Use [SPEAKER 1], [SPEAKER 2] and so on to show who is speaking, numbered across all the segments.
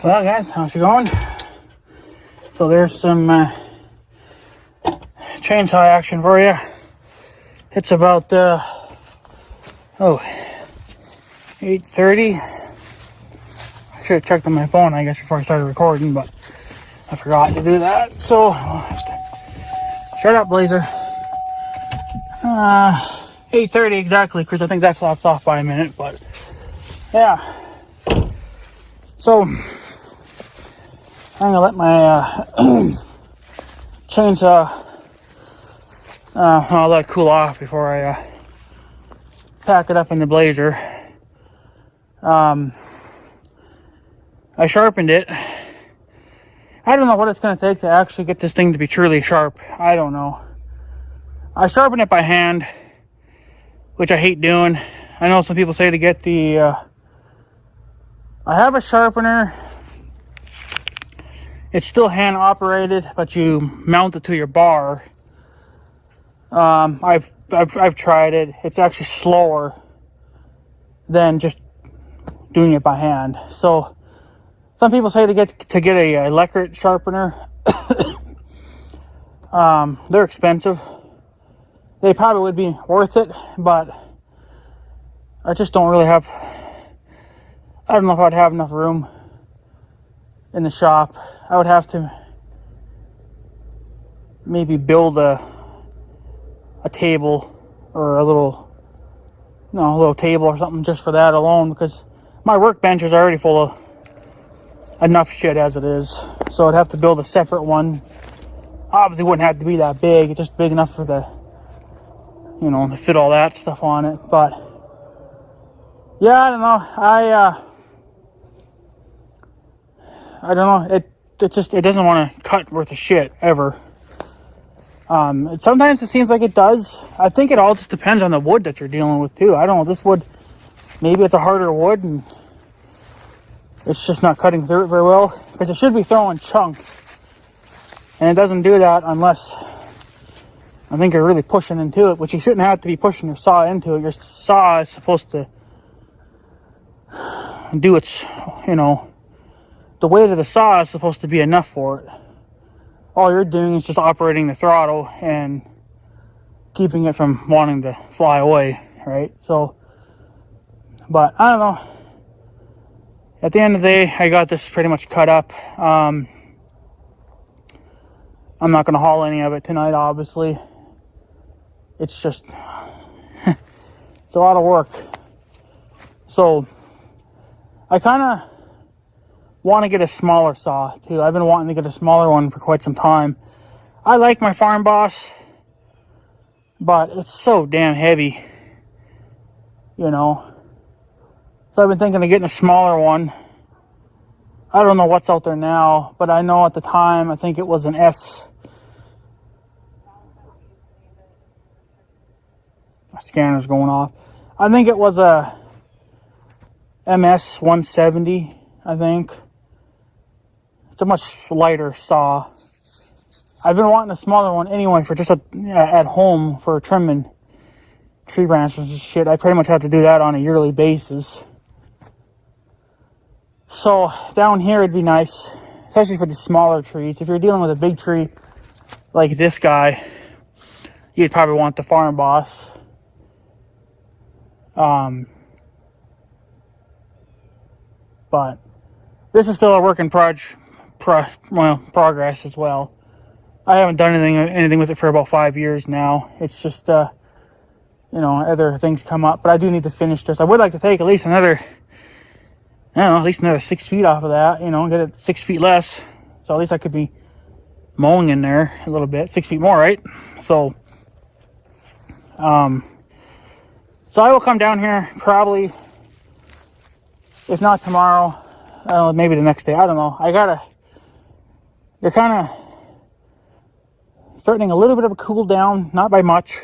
[SPEAKER 1] Well, guys, how's it going? So there's some chainsaw action for you. It's about 8:30. I should have checked on my phone, I guess, before I started recording, but I forgot to do that. So I'll have to shut up, Blazer. 8:30 exactly, because I think that clock's off by a minute. But yeah, so I'm gonna let my chainsaw I'll let it cool off before I pack it up in the Blazer. I sharpened it. I don't know what it's gonna take to actually get this thing to be truly sharp. I don't know. I sharpen it by hand, which I hate doing. I know some people say to get the I have a sharpener. It's still hand operated, but you mount it to your bar. I've tried it. It's actually slower than just doing it by hand. So some people say to get a electric sharpener. They're expensive. They probably would be worth it, but I just don't really have. I don't know if I'd have enough room in the shop. I would have to maybe build a table or a little table or something just for that alone, because my workbench is already full of enough shit as it is. So I'd have to build a separate one. Obviously wouldn't have to be that big, it's just big enough for the, to fit all that stuff on it. But yeah, I don't know. I don't know. It doesn't want to cut worth a shit ever. Sometimes it seems like it does. I think it all just depends on the wood that you're dealing with too. I don't know, this wood, maybe it's a harder wood and it's just not cutting through it very well, because it should be throwing chunks, and it doesn't do that unless I think you're really pushing into it, which you shouldn't have to be pushing your saw into it. Your saw is supposed to do its, the weight of the saw is supposed to be enough for it. All you're doing is just operating the throttle and keeping it from wanting to fly away, right? So, but I don't know. At the end of the day, I got this pretty much cut up. I'm not going to haul any of it tonight, obviously. It's just, it's a lot of work. So, I kind of want to get a smaller saw, too. I've been wanting to get a smaller one for quite some time. I like my Farm Boss, but it's so damn heavy, So I've been thinking of getting a smaller one. I don't know what's out there now, but I know at the time, I think it was an S. My scanner's going off. I think it was a MS 170, I think. It's a much lighter saw. I've been wanting a smaller one anyway for just at home for trimming tree branches and shit. I pretty much have to do that on a yearly basis. So down here it'd be nice, especially for the smaller trees. If you're dealing with a big tree like this guy, you'd probably want the Farm Boss. But this is still a work in progress as well. I haven't done anything with it for about 5 years now. It's just, other things come up. But I do need to finish this. I would like to take at least another 6 feet off of that, get it 6 feet less. So at least I could be mowing in there a little bit. 6 feet more, right? So I will come down here probably, if not tomorrow, maybe the next day. I don't know. You're kind of starting a little bit of a cool down, not by much.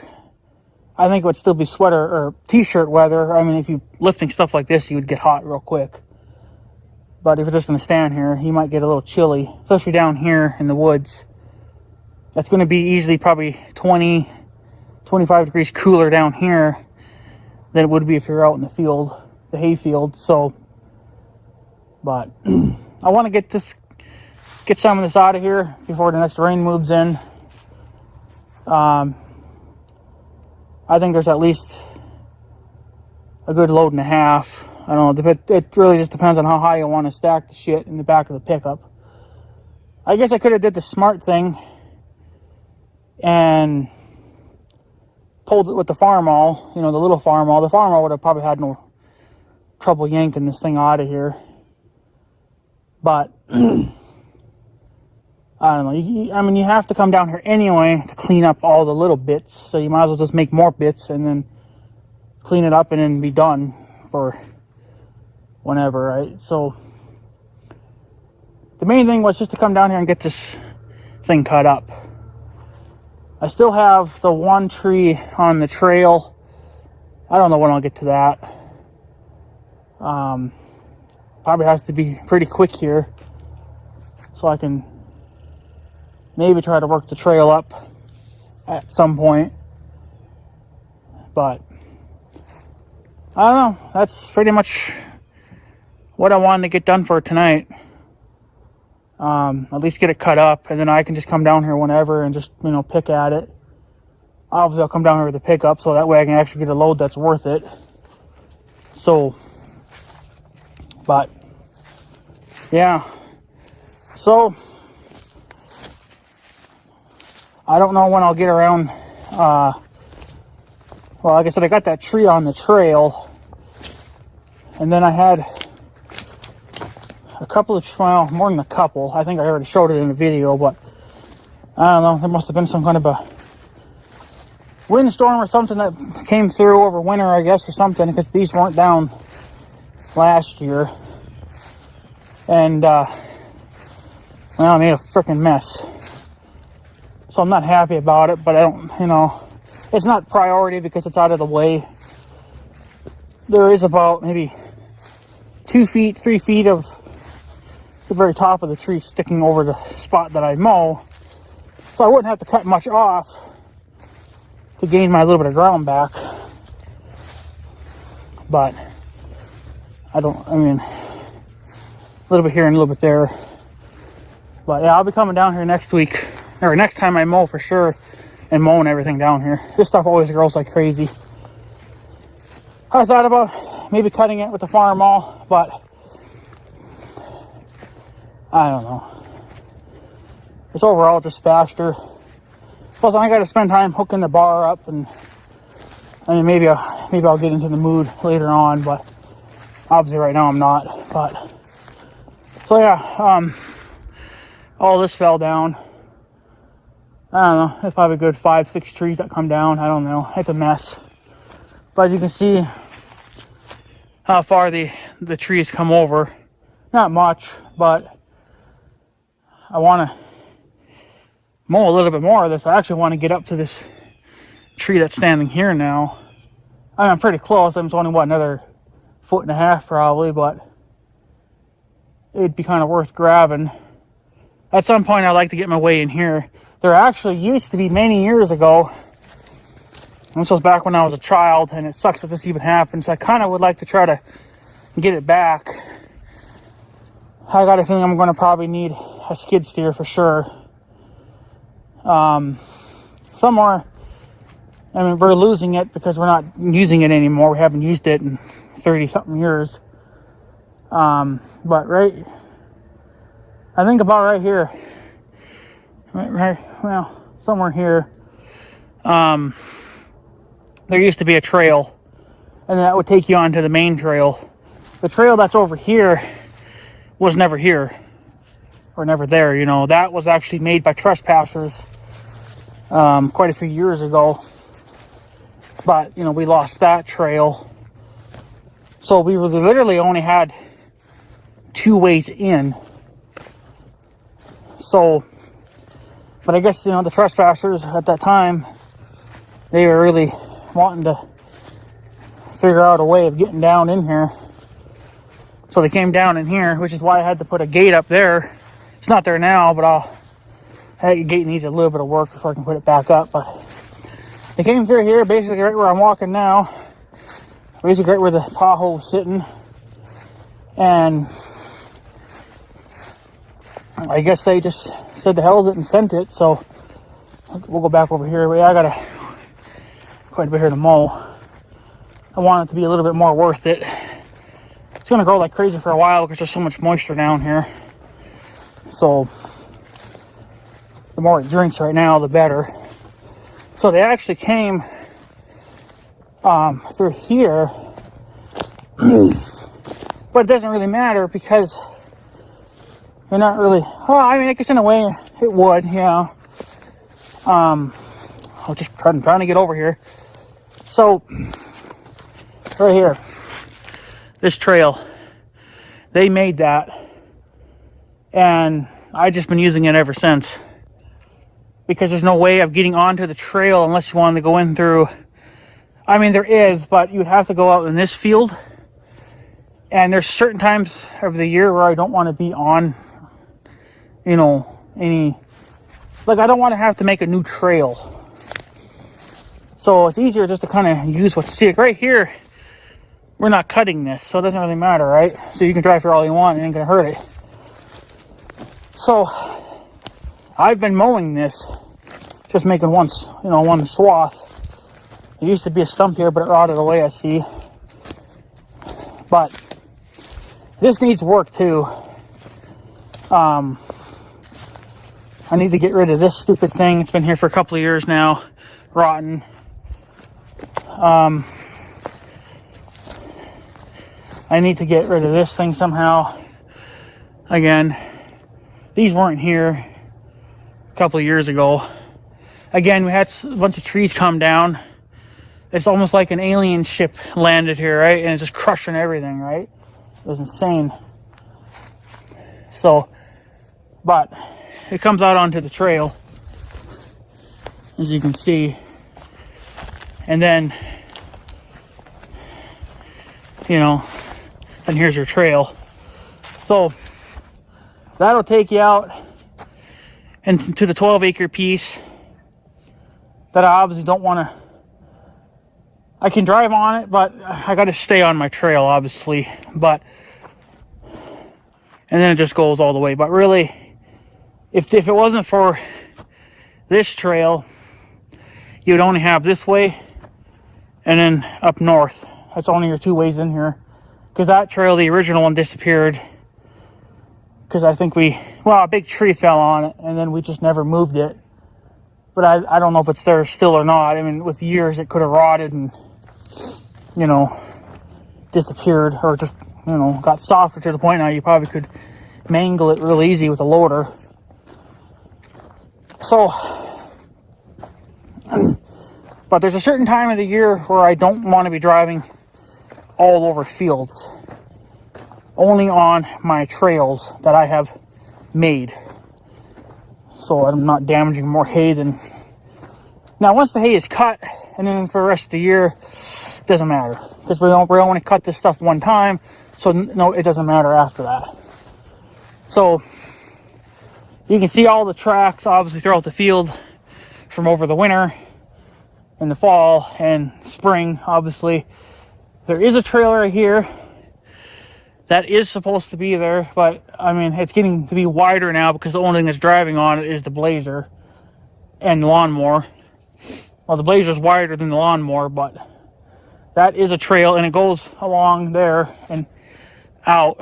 [SPEAKER 1] I think it would still be sweater or t-shirt weather. I mean, if you're lifting stuff like this, you would get hot real quick. But if you're just going to stand here, you might get a little chilly, especially down here in the woods. That's going to be easily probably 20, 25 degrees cooler down here than it would be if you're out in the field, the hay field. So, but I want to get some of this out of here before the next rain moves in. I think there's at least a good load and a half. I don't know, it really just depends on how high you want to stack the shit in the back of the pickup. I guess I could have did the smart thing and pulled it with the Farmall, the little Farmall. The Farmall would have probably had no trouble yanking this thing out of here. But I don't know. You have to come down here anyway to clean up all the little bits. So you might as well just make more bits and then clean it up and then be done for whenever, right? So the main thing was just to come down here and get this thing cut up. I still have the one tree on the trail. I don't know when I'll get to that. Probably has to be pretty quick here so I can maybe try to work the trail up at some point. But I don't know. That's pretty much what I wanted to get done for tonight. At least get it cut up, and then I can just come down here whenever and just, pick at it. Obviously, I'll come down here with a pickup, so that way I can actually get a load that's worth it. So, but, yeah. So, I don't know when I'll get around. Well, like I said, I got that tree on the trail, and then I had a couple of, more than a couple. I think I already showed it in the video, but I don't know. There must have been some kind of a windstorm or something that came through over winter, I guess, or something, because these weren't down last year. And, I made a freaking mess. So I'm not happy about it, but I don't, it's not priority because it's out of the way. There is about maybe 2 feet, 3 feet of the very top of the tree sticking over the spot that I mow. So I wouldn't have to cut much off to gain my little bit of ground back. But I mean, a little bit here and a little bit there. But yeah, I'll be coming down here next week, or next time I mow for sure, and mowing everything down here. This stuff always grows like crazy. I thought about maybe cutting it with the farm maul, but I don't know. It's overall just faster. Plus, I got to spend time hooking the bar up, and I mean, maybe I'll get into the mood later on, but obviously right now I'm not. But so yeah, all this fell down. I don't know. There's probably a good 5-6 trees that come down. I don't know. It's a mess. But you can see how far the trees come over. Not much, but I want to mow a little bit more of this. I actually want to get up to this tree that's standing here now. I mean, I'm pretty close. I'm only, another 1.5 feet probably, but it'd be kind of worth grabbing. At some point, I'd like to get my way in here. There actually used to be many years ago, and this was back when I was a child, and it sucks that this even happens. I kind of would like to try to get it back. I got a feeling I'm going to probably need a skid steer for sure. Somewhere, I mean, we're losing it because we're not using it anymore. We haven't used it in 30-something years. But I think about right here. Well, somewhere here. There used to be a trail, and that would take you onto the main trail. The trail that's over here was never here, or never there, you know. That was actually made by trespassers quite a few years ago. But, you know, we lost that trail. So we literally only had 2 ways in. So, but I guess, you know, the trespassers at that time, they were really wanting to figure out a way of getting down in here. So they came down in here, which is why I had to put a gate up there. It's not there now, but that gate needs a little bit of work before I can put it back up. But they came through here, basically right where I'm walking now. Basically right where the Tahoe was sitting. And I guess they just said the hell with it and sent it. So we'll go back over here. But yeah, I got quite a bit here to mow. I want it to be a little bit more worth it. It's going to grow like crazy for a while because there's so much moisture down here. So the more it drinks right now, the better. So they actually came through here. But it doesn't really matter because they're not really... Well, I mean, I guess in a way it would, yeah. I'll just trying to get over here. So, right here, this trail, they made that, and I've just been using it ever since, because there's no way of getting onto the trail unless you wanted to go in through, I mean, there is, but you'd have to go out in this field, and there's certain times of the year where I don't want to be on, you know, I don't want to have to make a new trail. So it's easier just to kind of use what you see. Like right here, we're not cutting this, so it doesn't really matter, right? So you can drive here all you want, it ain't gonna hurt it. So I've been mowing this, just making one swath. There used to be a stump here, but it rotted away, I see. But this needs work too. I need to get rid of this stupid thing. It's been here for a couple of years now, rotten. I need to get rid of this thing somehow. Again, these weren't here a couple of years ago. Again, we had a bunch of trees come down. It's almost like an alien ship landed here, right? And it's just crushing everything, right? It was insane. So, but it comes out onto the trail, as you can see. And then, you know, and here's your trail. So that'll take you out into the 12-acre piece that I obviously don't want to I can drive on it, but I got to stay on my trail, obviously. But, and then it just goes all the way. But really, if it wasn't for this trail, you'd only have this way and then up north. That's only your 2 ways in here. Because that trail, the original one, disappeared. Because I think a big tree fell on it, and then we just never moved it. But I don't know if it's there still or not. I mean, with years, it could have rotted and, disappeared, or just, got softer to the point now you probably could mangle it real easy with a loader. So, but there's a certain time of the year where I don't want to be driving all over fields. Only on my trails that I have made. So I'm not damaging more hay than... Now, once the hay is cut, and then for the rest of the year, it doesn't matter. Because we only cut this stuff one time, so no, it doesn't matter after that. So, you can see all the tracks, obviously, throughout the field from over the winter, and the fall, and spring, obviously. There is a trail right here that is supposed to be there, but I mean, it's getting to be wider now because the only thing that's driving on it is the Blazer and the lawnmower. Well, the Blazer's wider than the lawnmower, but that is a trail, and it goes along there and out.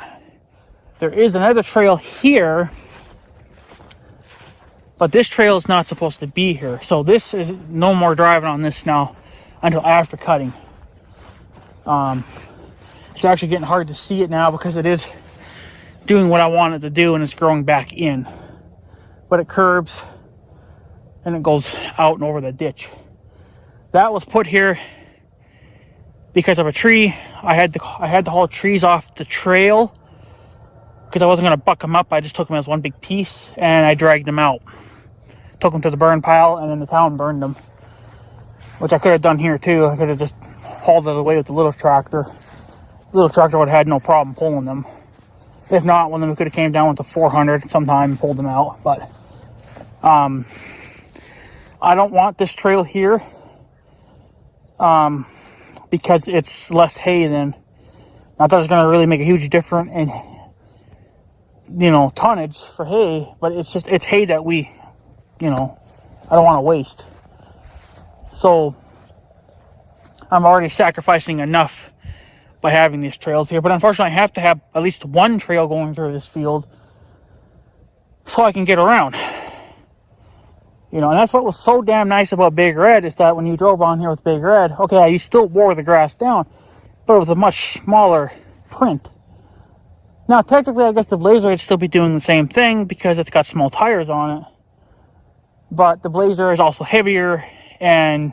[SPEAKER 1] There is another trail here, but this trail is not supposed to be here. So this is no more driving on this now until after cutting. It's actually getting hard to see it now because it is doing what I want it to do, and it's growing back in. But it curbs and it goes out and over the ditch. That was put here because of a tree. I had to haul trees off the trail because I wasn't going to buck them up. I just took them as one big piece and I dragged them out. Took them to the burn pile, and then the town burned them. Which I could have done here too. I could have just hauled it away with the little tractor. The little tractor would have had no problem pulling them. If not, well, then we could have came down with the 400 sometime and pulled them out. But I don't want this trail here because it's less hay than. Not that it's going to really make a huge difference in tonnage for hay, but it's hay that we I don't want to waste. So I'm already sacrificing enough by having these trails here, but unfortunately I have to have at least one trail going through this field so I can get around. And that's what was so damn nice about Big Red, is that when you drove on here with Big Red, okay, you still wore the grass down, but it was a much smaller print. Now, technically, I guess the Blazer would still be doing the same thing because it's got small tires on it, but the Blazer is also heavier, and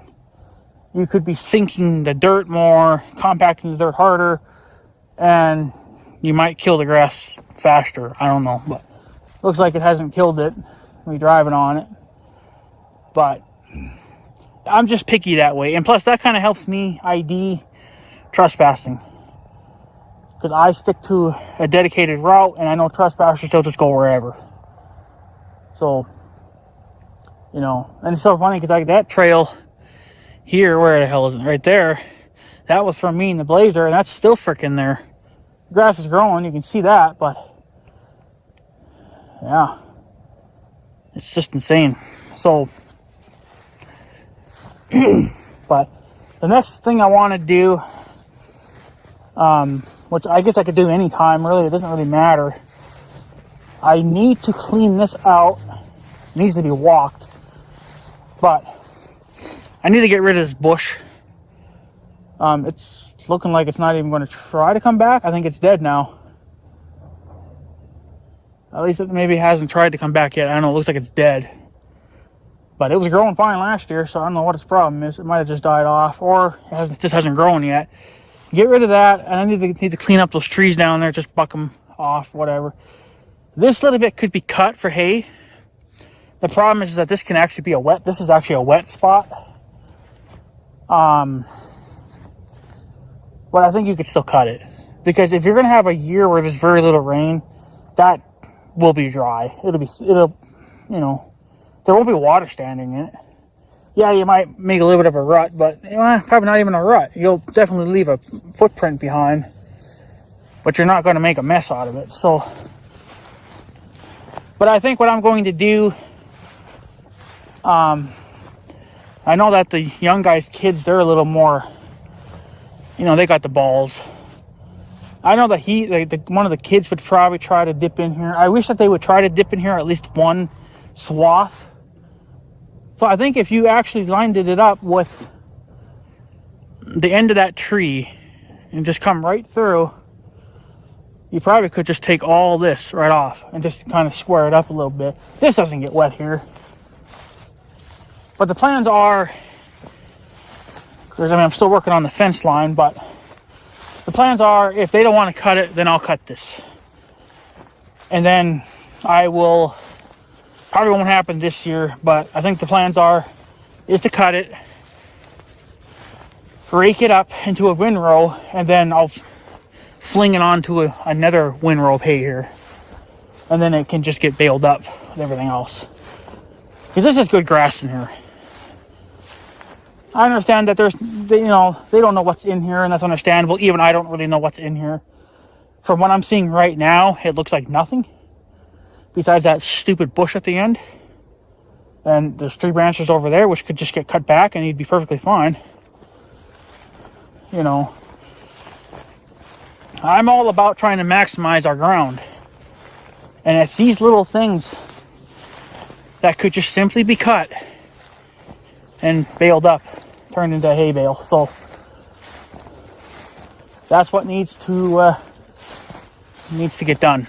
[SPEAKER 1] you could be sinking the dirt more, compacting the dirt harder, and you might kill the grass faster. I don't know, but looks like it hasn't killed it when you're driving on it. But I'm just picky that way. And plus, that kind of helps me ID trespassing. Because I stick to a dedicated route, and I know trespassers will just go wherever. So, and it's so funny because like that trail here, where the hell is it? Right there. That was from me and the Blazer, and that's still freaking there. The grass is growing, you can see that, but yeah, it's just insane. So, but the next thing I want to do, which I guess I could do anytime, really, it doesn't really matter. I need to clean this out. It needs to be walked, but I need to get rid of this bush. It's looking like it's not even going to try to come back. I think it's dead now. At least it maybe hasn't tried to come back yet. I don't know, it looks like it's dead. But it was growing fine last year, so I don't know what its problem is. It might have just died off, or it just hasn't grown yet. Get rid of that, and I need to clean up those trees down there, just buck them off, whatever. This little bit could be cut for hay. The problem is that this can actually be this is actually a wet spot. But I think you could still cut it. Because if you're going to have a year where there's very little rain, that will be dry. There won't be water standing in it. Yeah, you might make a little bit of a rut, but probably not even a rut. You'll definitely leave a footprint behind, but you're not going to make a mess out of it. So, but I think what I'm going to do, I know that the young guys' kids, they're a little more, they got the balls. I know that one of the kids would probably try to dip in here. I wish that they would try to dip in here at least one swath. So I think if you actually lined it up with the end of that tree and just come right through, you probably could just take all this right off and just kind of square it up a little bit. This doesn't get wet here. But the plans are, because I'm still working on the fence line, but the plans are, if they don't want to cut it, then I'll cut this. And then I will, probably won't happen this year, but I think the plans is to cut it, rake it up into a windrow, and then I'll fling it onto another windrow of hay here. And then it can just get baled up with everything else. Because this is good grass in here. I understand that they don't know what's in here, and that's understandable. Even I don't really know what's in here. From what I'm seeing right now, it looks like nothing. Besides that stupid bush at the end. And there's 3 branches over there, which could just get cut back and he'd be perfectly fine. I'm all about trying to maximize our ground. And it's these little things that could just simply be cut and baled up, turned into a hay bale. So that's what needs to get done.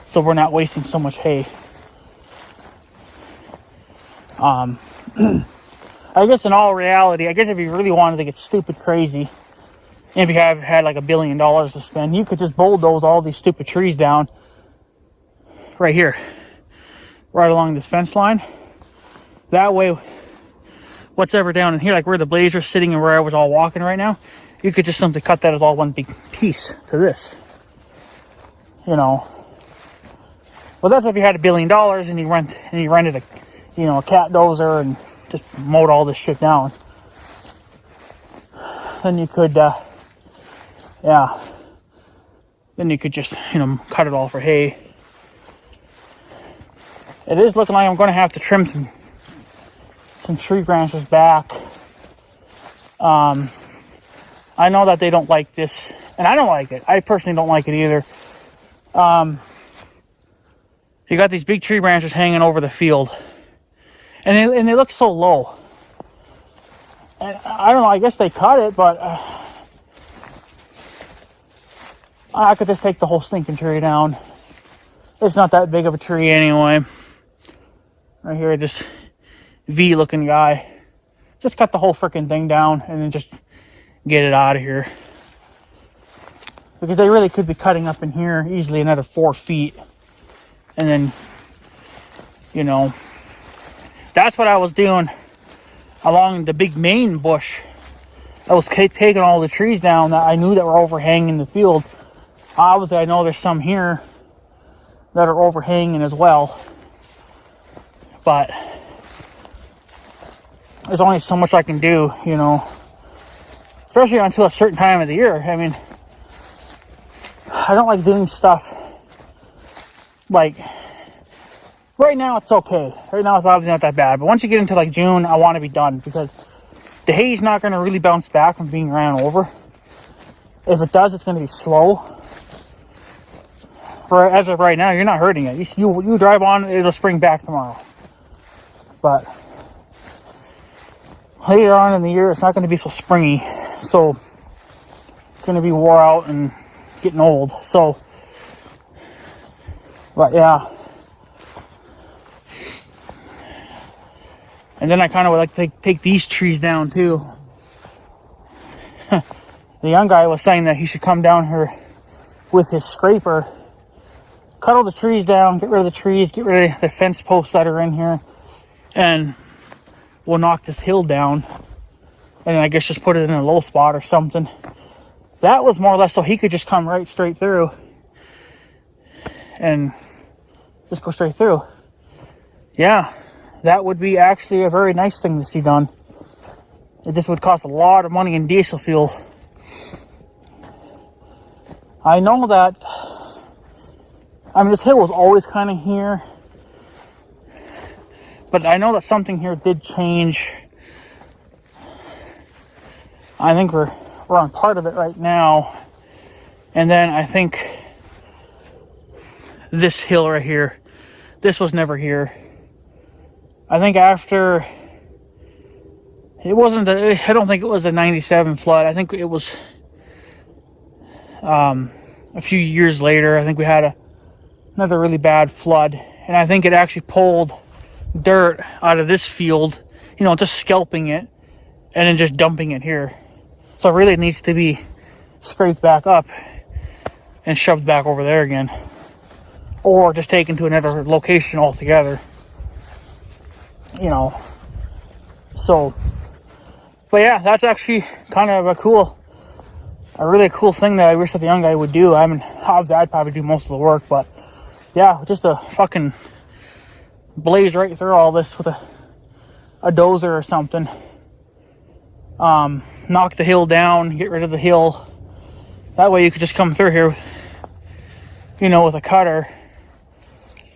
[SPEAKER 1] So we're not wasting so much hay. I guess in all reality, if you really wanted to get stupid crazy, and if you have had like $1 billion to spend, you could just bulldoze all these stupid trees down right here, right along this fence line. That way, what's ever down in here, like where the blazer's sitting and where I was all walking right now, you could just simply cut that as all one big piece to this. Well, that's if you had $1 billion and you rented a cat dozer and just mowed all this shit down. Then you could, then you could just, cut it all for hay. It is looking like I'm going to have to trim some tree branches back. I know that they don't like this, and I don't like it. I personally don't like it either. You got these big tree branches hanging over the field, and they look so low. And I don't know, I guess they cut it, but I could just take the whole stinking tree down. It's not that big of a tree anyway. Right here, this V-looking guy. Just cut the whole freaking thing down and then just get it out of here. Because they really could be cutting up in here easily another 4 feet. And then, that's what I was doing along the big main bush. I was taking all the trees down that I knew that were overhanging the field. Obviously, I know there's some here that are overhanging as well. But there's only so much I can do, especially until a certain time of the year. I mean, I don't like doing stuff like right now. It's okay. Right now it's obviously not that bad. But once you get into like June, I want to be done because the hay's not going to really bounce back from being ran over. If it does, it's going to be slow. As of right now, you're not hurting it. You drive on, it'll spring back tomorrow. But later on in the year, it's not going to be so springy. So it's going to be wore out and getting old. So, but yeah. And then I kind of would like to take these trees down too. The young guy was saying that he should come down here with his scraper, cut all the trees down, get rid of the trees, get rid of the fence posts that are in here, and we'll knock this hill down. And then I guess just put it in a low spot or something. That was more or less so he could just come right straight through and just go straight through. Yeah. that would be actually a very nice thing to see done. It just would cost a lot of money in diesel fuel. I know that, I mean, this hill was always kind of here, but I know that something here did change. I think we're on part of it right now. And then I think this hill right here, this was never here. I think after, I don't think it was a 97 flood. I think it was a few years later. I think we had another really bad flood. And I think it actually pulled dirt out of this field, just scalping it and then just dumping it here. So it really needs to be scraped back up and shoved back over there again. Or just taken to another location altogether. So, but yeah, that's actually kind of a really cool thing that I wish that the young guy would do. I mean, obviously I'd probably do most of the work, but yeah, just a fucking blaze right through all this with a dozer or something. Knock the hill down, get rid of the hill. That way you could just come through here with, with a cutter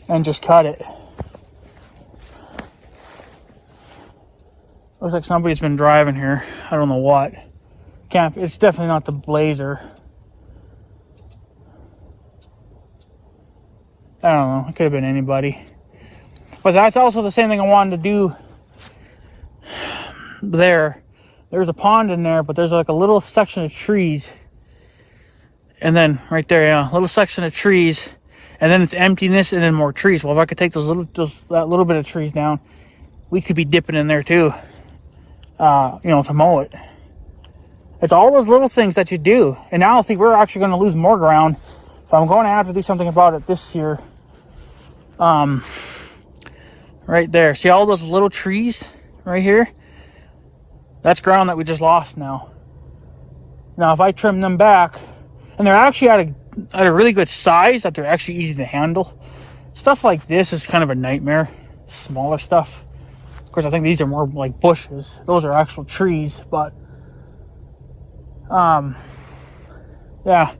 [SPEAKER 1] and just cut it. Looks like somebody's been driving here. I don't know what. It's definitely not the Blazer. I don't know. It could have been anybody. But that's also the same thing I wanted to do there. There's a pond in there, but there's like a little section of trees. And then right there, yeah, a little section of trees. And then it's emptiness and then more trees. Well, if I could take that little bit of trees down, we could be dipping in there too. To mow it. It's all those little things that you do. And now I think we're actually going to lose more ground. So I'm going to have to do something about it this year. Right there. See all those little trees right here? That's ground that we just lost now. Now if I trim them back, and they're actually at a really good size that they're actually easy to handle. Stuff like this is kind of a nightmare. Smaller stuff. Of course, I think these are more like bushes. Those are actual trees, but yeah,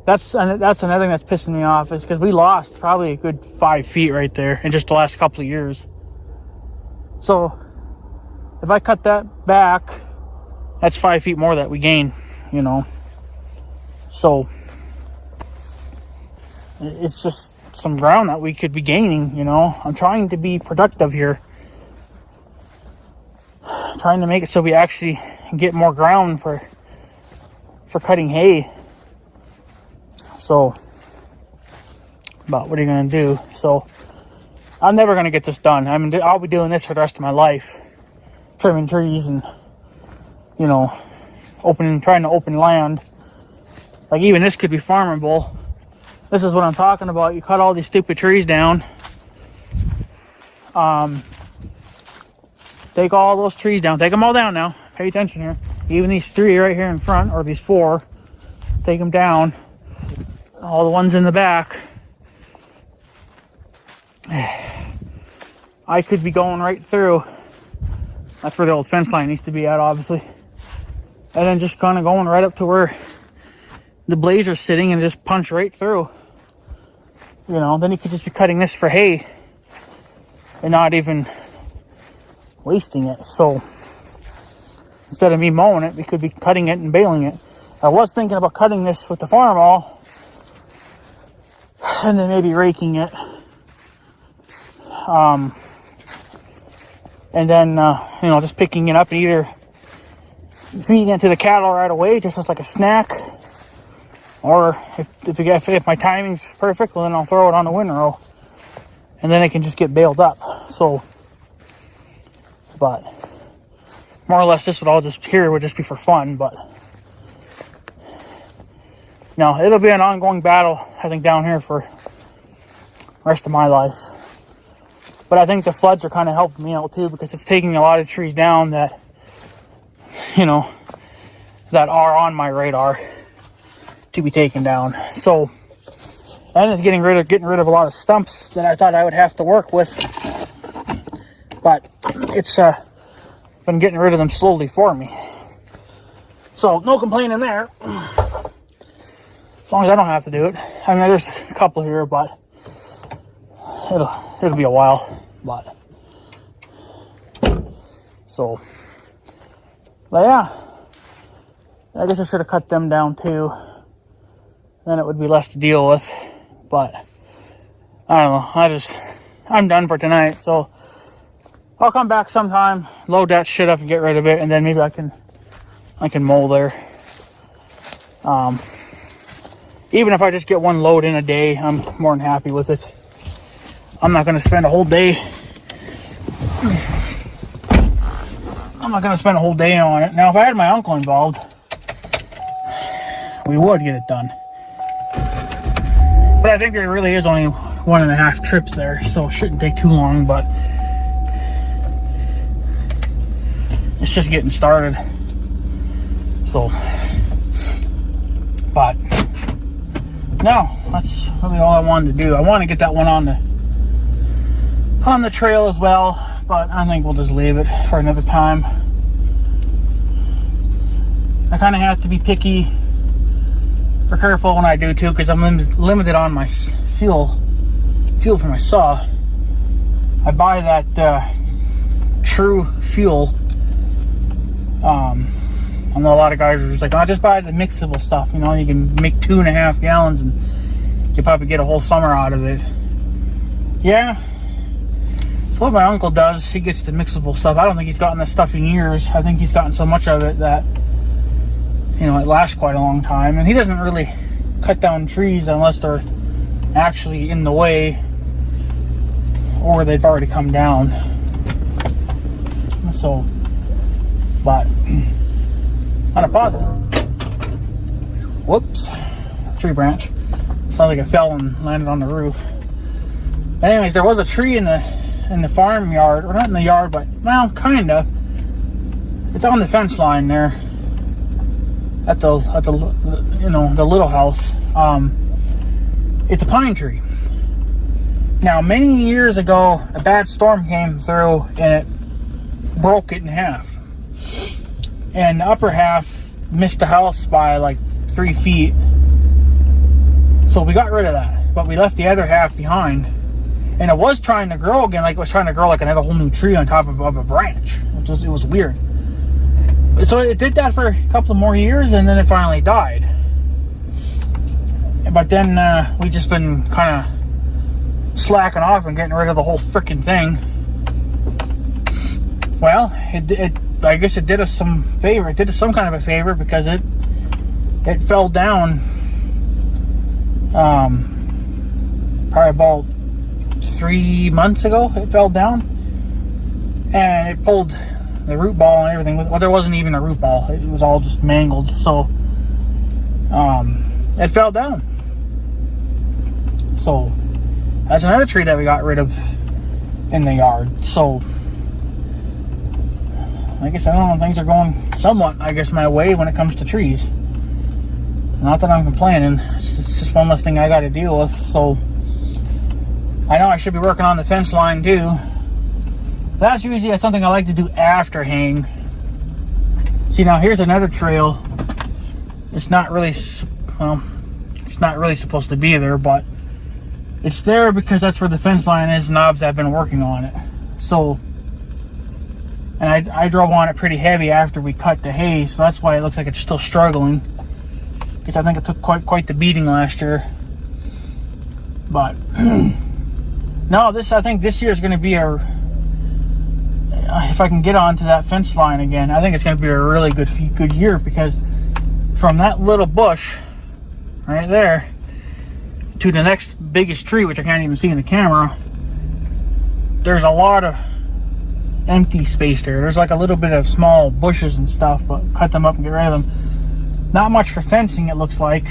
[SPEAKER 1] that's another thing that's pissing me off, is because we lost probably a good 5 feet right there in just the last couple of years. So if I cut that back, that's 5 feet more that we gain, So it's just some ground that we could be gaining, I'm trying to be productive here. Trying to make it so we actually get more ground for cutting hay. So, but what are you going to do? So, I'm never going to get this done. I mean, I'll be doing this for the rest of my life. Trimming trees and, trying to open land. Like, even this could be farmable. This is what I'm talking about. You cut all these stupid trees down. Take all those trees down. Take them all down now. Pay attention here. Even these 3 right here in front, or these 4. Take them down. All the ones in the back. I could be going right through. That's where the old fence line used to be at, obviously. And then just kind of going right up to where the Blazer's sitting and just punch right through. Then you could just be cutting this for hay and not even wasting it. So instead of me mowing it, we could be cutting it and baling it. I was thinking about cutting this with the Farmall and then maybe raking it. And then, just picking it up and either feeding it to the cattle right away, just as like a snack. Or if my timing's perfect, well, then I'll throw it on the windrow. And then it can just get baled up. So, but more or less this would just be for fun. But, it'll be an ongoing battle, I think, down here for the rest of my life. But I think the floods are kind of helping me out too, because it's taking a lot of trees down that, that are on my radar to be taken down. So And it's getting rid of a lot of stumps that I thought I would have to work with. But it's been getting rid of them slowly for me. So no complaining there. As long as I don't have to do it. I mean, there's a couple here, but it'll be a while. But so, but yeah, I guess I should have cut them down too. Then it would be less to deal with. But I don't know. I'm done for tonight. So I'll come back sometime, load that shit up and get rid of it, and then maybe I can mow there. Even if I just get one load in a day, I'm more than happy with it. I'm not going to spend a whole day. I'm not going to spend a whole day on it. Now, if I had my uncle involved, we would get it done. But I think there really is only 1.5 trips there, so it shouldn't take too long, but it's just getting started. So, but no, that's really all I wanted to do. I want to get that one on the trail as well, but I think we'll just leave it for another time. I kind of have to be picky or careful when I do too, because I'm limited on my fuel for my saw. I buy that True Fuel. I know a lot of guys are just like, oh, just buy the mixable stuff. You know, you can make 2.5 gallons and you probably get a whole summer out of it. Yeah. So what my uncle does, he gets the mixable stuff. I don't think he's gotten this stuff in years. I think he's gotten so much of it that, you know, it lasts quite a long time. And he doesn't really cut down trees unless they're actually in the way or they've already come down. So, but on a positive, whoops, tree branch. Sounds like it fell and landed on the roof. But anyways, there was a tree in the farmyard, or not in the yard, but well, kinda. It's on the fence line there at the you know, the little house. It's a pine tree. Now, many years ago, a bad storm came through and it broke it in half. And the upper half missed the house by like 3 feet. So we got rid of that, but we left the other half behind. And it was trying to grow again, like it was trying to grow like another whole new tree on top of a branch. It was weird. So it did that for a couple of more years, and then it finally died. But then we just been kind of slacking off and getting rid of the whole freaking thing. Well, I guess it did us some favor. It did us some kind of a favor because it fell down probably about 3 months ago. It fell down and it pulled the root ball and everything. Well, there wasn't even a root ball. It was all just mangled. So it fell down. So that's another tree that we got rid of in the yard. So I guess, I don't know, things are going somewhat, I guess, my way when it comes to trees. Not that I'm complaining. It's just one less thing I got to deal with. So I know I should be working on the fence line too. That's usually something I like to do after haying. See, now here's another trail. It's not really, well, it's not really supposed to be there, but it's there because that's where the fence line is, and Knobs have been working on it. So, and I drove on it pretty heavy after we cut the hay, so that's why it looks like it's still struggling. Because I think it took quite the beating last year. But no, I think this year is going to be if I can get onto that fence line again, I think it's going to be a really good year, because from that little bush right there to the next biggest tree, which I can't even see in the camera, there's a lot of empty space there. There's like a little bit of small bushes and stuff, but cut them up and get rid of them. Not much for fencing, it looks like,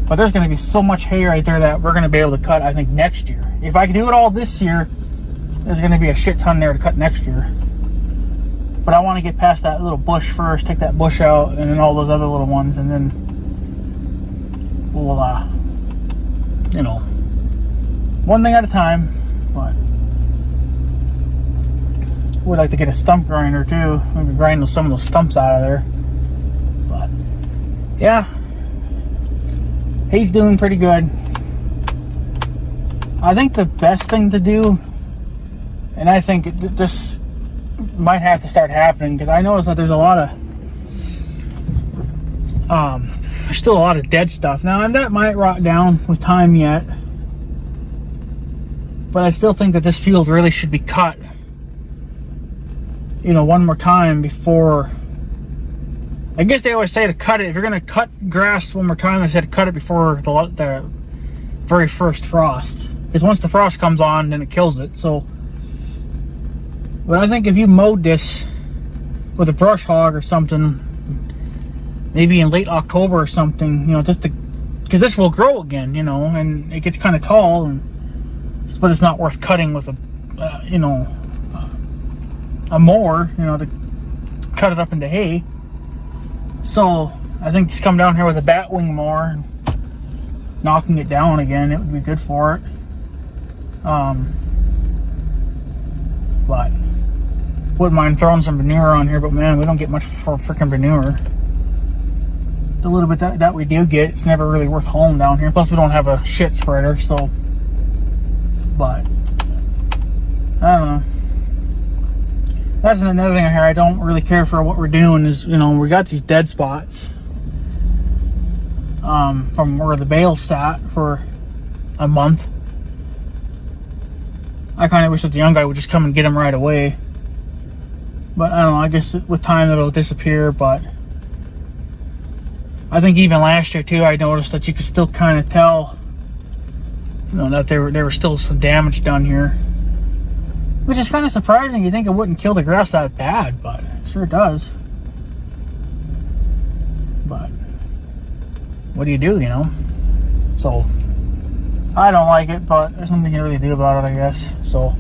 [SPEAKER 1] but there's going to be so much hay right there that we're going to be able to cut, I think, next year. If I can do it all this year, there's going to be a shit ton there to cut next year. But I want to get past that little bush first, take that bush out, and then all those other little ones, and then we'll you know, one thing at a time. But would like to get a stump grinder too. Maybe grind some of those stumps out of there. But yeah, he's doing pretty good. I think the best thing to do, and I think this might have to start happening, because I noticed that there's a lot of there's still a lot of dead stuff now, and that might rot down with time yet, but I still think that this field really should be cut, you know, one more time before. I guess they always say to cut it, if you're going to cut grass one more time, they said to cut it before the very first frost, because once the frost comes on, then it kills it. So, but I think if you mowed this with a brush hog or something, maybe in late October or something, you know, just to, because this will grow again, you know, and it gets kind of tall, but it's not worth cutting with a, you know, a mower, you know, to cut it up into hay. So I think just come down here with a batwing mower and knocking it down again, it would be good for it. But wouldn't mind throwing some manure on here, but man, we don't get much for freaking manure. The little bit that we do get, it's never really worth hauling down here. Plus we don't have a shit spreader, so, but I don't know. That's another thing here. I don't really care for what we're doing is, you know, we got these dead spots from where the bale sat for a month. I kind of wish that the young guy would just come and get them right away, but I don't know, I guess with time it'll disappear. But I think even last year too, I noticed that you could still kind of tell, you know, that there were still some damage done here, which is kind of surprising. You think it wouldn't kill the grass that bad, but it sure does. But what do, you know? So I don't like it, but there's nothing you can really do about it, I guess. So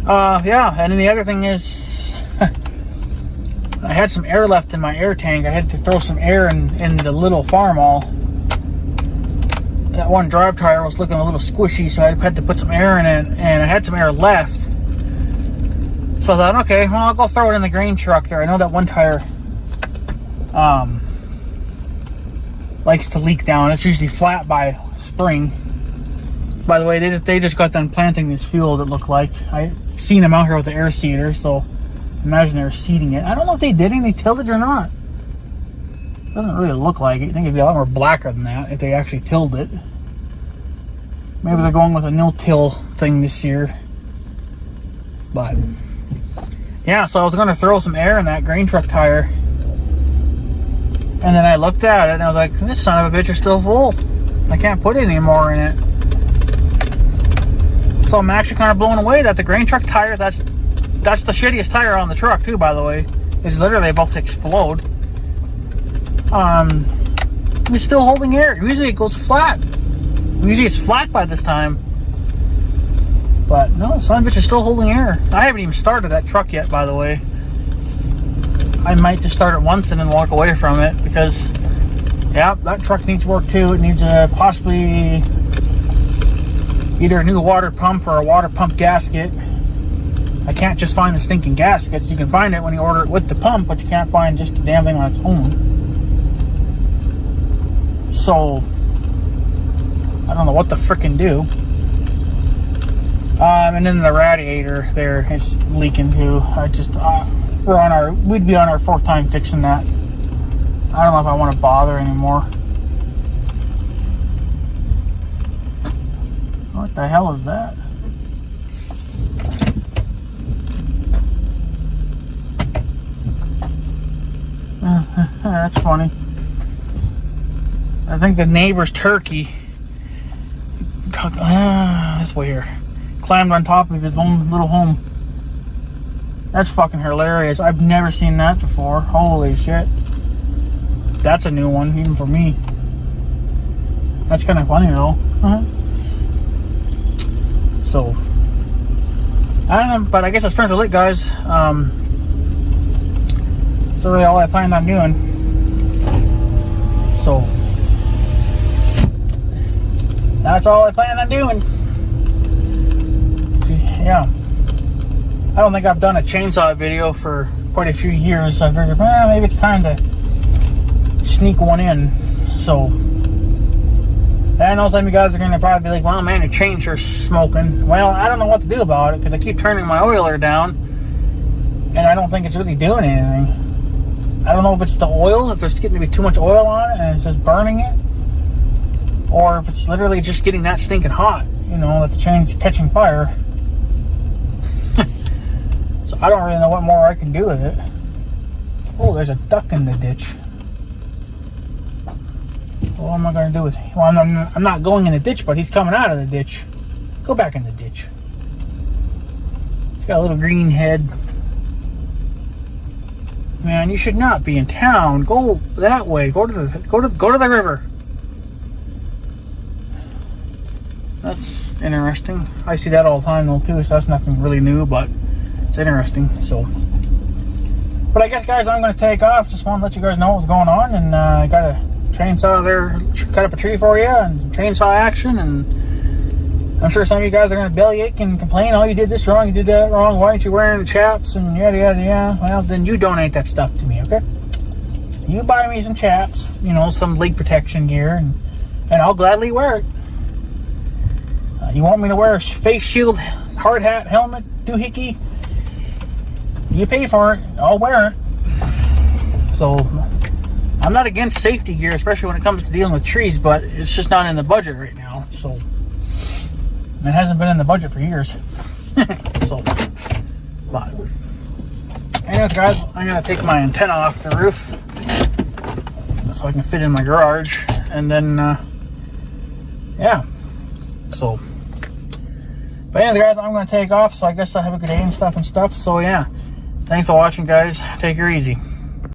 [SPEAKER 1] yeah, and then the other thing is I had some air left in my air tank. I had to throw some air in the little Farmall. That one drive tire was looking a little squishy, so I had to put some air in it, and I had some air left. So I thought, okay, well, I'll go throw it in the grain truck there. I know that one tire likes to leak down. It's usually flat by spring. By the way, they just got done planting this field, it looked like. I seen them out here with the air seeder, so imagine they were seeding it. I don't know if they did any tillage or not. Doesn't really look like it. I think it'd be a lot more blacker than that if they actually tilled it. Maybe they're going with a no-till thing this year. But yeah, so I was going to throw some air in that grain truck tire, and then I looked at it and I was like, this son of a bitch is still full. I can't put any more in it. So I'm actually kind of blown away that the grain truck tire, that's the shittiest tire on the truck too, by the way, is literally about to explode. It's still holding air. Usually it goes flat. Usually it's flat by this time. But no, son of a bitch is still holding air. I haven't even started that truck yet, by the way. I might just start it once and then walk away from it, because yeah, that truck needs work too. It needs a possibly either a new water pump or a water pump gasket. I can't just find the stinking gaskets. You can find it when you order it with the pump, but you can't find just the damn thing on its own. So I don't know what to frickin' do. And then the radiator there is leaking too. We'd be on our fourth time fixing that. I don't know if I want to bother anymore. What the hell is that? That's funny. I think the neighbor's turkey, this way here, climbed on top of his own little home. That's fucking hilarious. I've never seen that before. Holy shit. That's a new one, even for me. That's kind of funny though. So, I don't know, but I guess that's pretty much it, guys. That's really all I planned on doing. So, that's all I plan on doing. Yeah. I don't think I've done a chainsaw video for quite a few years, so I figured, well, maybe it's time to sneak one in. So, I know some of you guys are going to probably be like, well, man, your chain's sure smoking. Well, I don't know what to do about it, because I keep turning my oiler down, and I don't think it's really doing anything. I don't know if it's the oil, if there's getting to be too much oil on it, and it's just burning it, or if it's literally just getting that stinking hot, you know, that the chain's catching fire. So I don't really know what more I can do with it. Oh, there's a duck in the ditch. What am I going to do with it? Well, I'm not going in the ditch, but he's coming out of the ditch. Go back in the ditch. It's got a little green head. Man, you should not be in town. Go that way. Go to the river. That's interesting. I see that all the time though too, so that's nothing really new, but it's interesting. So, but I guess, guys, I'm going to take off. Just want to let you guys know what's going on, and I got a chainsaw there, cut up a tree for you, and chainsaw action. And I'm sure some of you guys are going to bellyache and complain, oh, you did this wrong, you did that wrong, why aren't you wearing chaps, and yada yada yada. Well, then you donate that stuff to me, okay? You buy me some chaps, you know, some leg protection gear, and I'll gladly wear it. You want me to wear a face shield, hard hat, helmet, doohickey? You pay for it, I'll wear it. So, I'm not against safety gear, especially when it comes to dealing with trees, but it's just not in the budget right now. So, it hasn't been in the budget for years. So, but anyways, guys, I'm gonna take my antenna off the roof so I can fit in my garage, and then yeah. So, but anyways, guys, I'm gonna take off. So I guess I have a good day and stuff. So yeah, thanks for watching, guys. Take her easy.